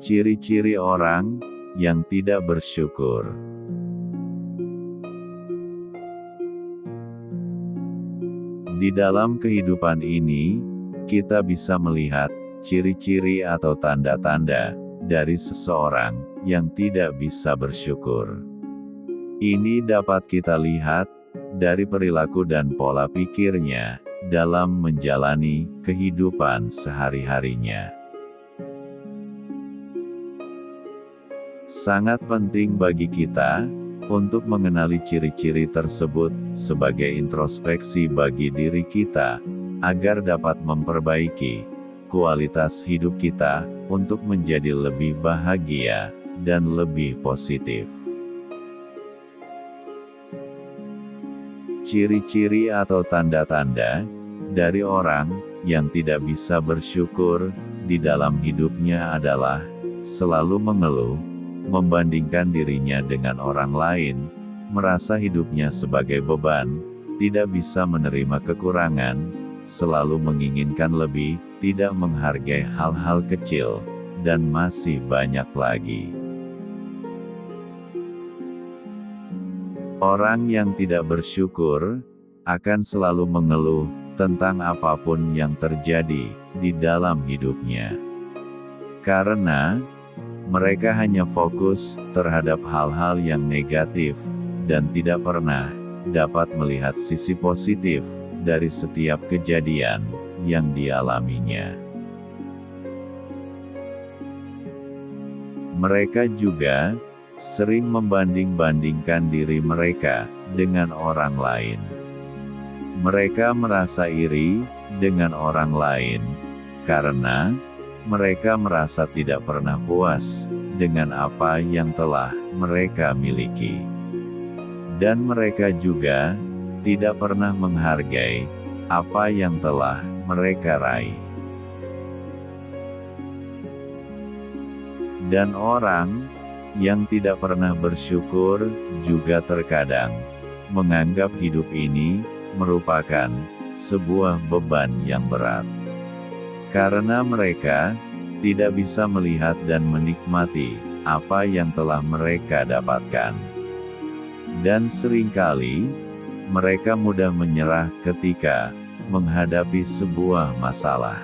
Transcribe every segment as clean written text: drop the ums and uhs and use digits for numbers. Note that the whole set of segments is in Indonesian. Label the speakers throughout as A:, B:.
A: Ciri-ciri orang yang tidak bersyukur. Di dalam kehidupan ini, kita bisa melihat ciri-ciri atau tanda-tanda dari seseorang yang tidak bisa bersyukur. Ini dapat kita lihat dari perilaku dan pola pikirnya dalam menjalani kehidupan sehari-harinya. Sangat penting bagi kita untuk mengenali ciri-ciri tersebut sebagai introspeksi bagi diri kita, agar dapat memperbaiki kualitas hidup kita untuk menjadi lebih bahagia dan lebih positif. Ciri-ciri atau tanda-tanda dari orang yang tidak bisa bersyukur di dalam hidupnya adalah selalu mengeluh, membandingkan dirinya dengan orang lain, merasa hidupnya sebagai beban, tidak bisa menerima kekurangan, selalu menginginkan lebih, tidak menghargai hal-hal kecil, dan masih banyak lagi. Orang yang tidak bersyukur akan selalu mengeluh tentang apapun yang terjadi di dalam hidupnya. Karena mereka hanya fokus terhadap hal-hal yang negatif dan tidak pernah dapat melihat sisi positif dari setiap kejadian yang dialaminya. Mereka juga sering membanding-bandingkan diri mereka dengan orang lain. Mereka merasa iri dengan orang lain karena mereka merasa tidak pernah puas dengan apa yang telah mereka miliki. Dan mereka juga tidak pernah menghargai apa yang telah mereka raih. Dan orang yang tidak pernah bersyukur juga terkadang menganggap hidup ini merupakan sebuah beban yang berat. Karena mereka tidak bisa melihat dan menikmati apa yang telah mereka dapatkan. Dan seringkali mereka mudah menyerah ketika menghadapi sebuah masalah.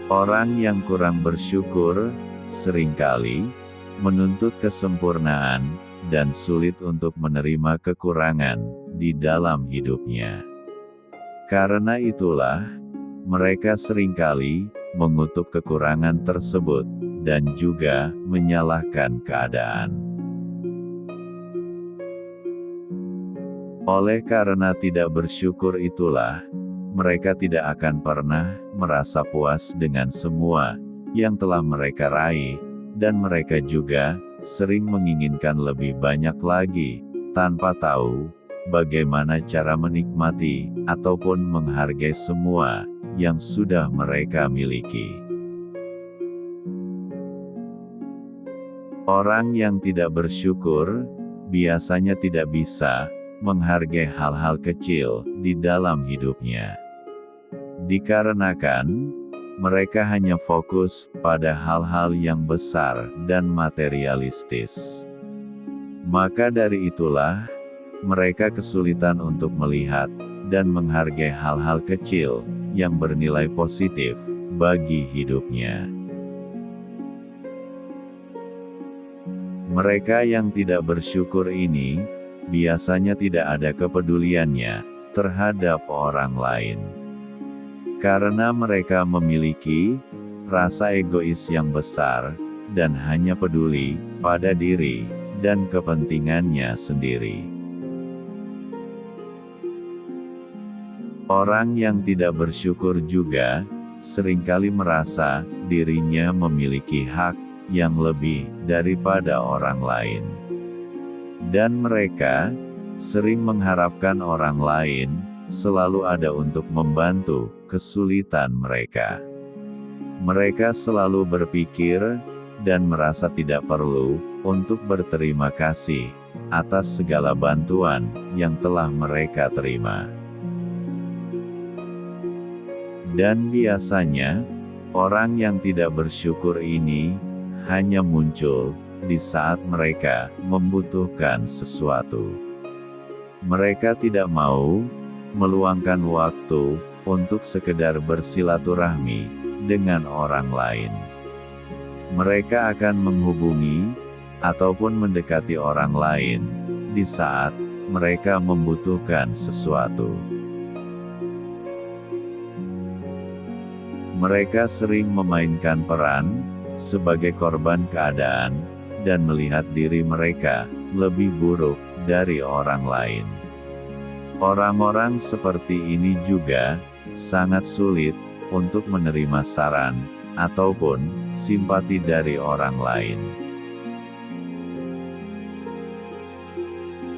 A: Orang yang kurang bersyukur seringkali menuntut kesempurnaan dan sulit untuk menerima kekurangan di dalam hidupnya. Karena itulah, mereka seringkali mengutuk kekurangan tersebut dan juga menyalahkan keadaan. Oleh karena tidak bersyukur itulah, mereka tidak akan pernah merasa puas dengan semua yang telah mereka raih, dan mereka juga sering menginginkan lebih banyak lagi, tanpa tahu bagaimana cara menikmati ataupun menghargai semua yang sudah mereka miliki. Orang yang tidak bersyukur biasanya tidak bisa menghargai hal-hal kecil di dalam hidupnya. Dikarenakan mereka hanya fokus pada hal-hal yang besar dan materialistis. Maka dari itulah, mereka kesulitan untuk melihat dan menghargai hal-hal kecil yang bernilai positif bagi hidupnya. Mereka yang tidak bersyukur ini biasanya tidak ada kepeduliannya terhadap orang lain. Karena mereka memiliki rasa egois yang besar dan hanya peduli pada diri dan kepentingannya sendiri. Orang yang tidak bersyukur juga seringkali merasa dirinya memiliki hak yang lebih daripada orang lain. Dan mereka sering mengharapkan orang lain selalu ada untuk membantu kesulitan mereka. Mereka selalu berpikir dan merasa tidak perlu untuk berterima kasih atas segala bantuan yang telah mereka terima. Dan biasanya, Orang yang tidak bersyukur ini hanya muncul di saat mereka membutuhkan sesuatu. Mereka tidak mau meluangkan waktu untuk sekedar bersilaturahmi dengan orang lain. Mereka akan menghubungi ataupun mendekati orang lain di saat mereka membutuhkan sesuatu. Mereka sering memainkan peran sebagai korban keadaan dan melihat diri mereka lebih buruk dari orang lain. Orang-orang seperti ini juga sangat sulit untuk menerima saran ataupun simpati dari orang lain.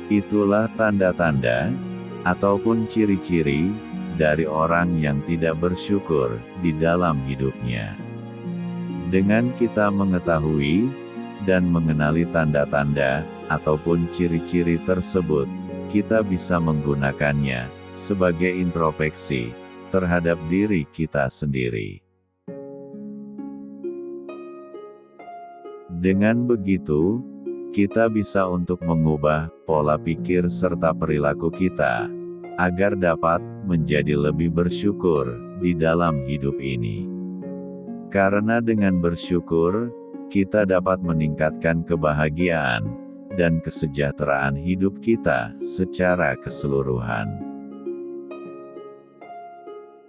A: Itulah tanda-tanda ataupun ciri-ciri dari orang yang tidak bersyukur di dalam hidupnya. Dengan kita mengetahui dan mengenali tanda-tanda ataupun ciri-ciri tersebut, kita bisa menggunakannya sebagai introspeksi terhadap diri kita sendiri. Dengan begitu, kita bisa untuk mengubah pola pikir serta perilaku kita agar dapat menjadi lebih bersyukur di dalam hidup ini. Karena dengan bersyukur, kita dapat meningkatkan kebahagiaan dan kesejahteraan hidup kita secara keseluruhan.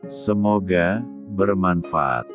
A: Semoga bermanfaat.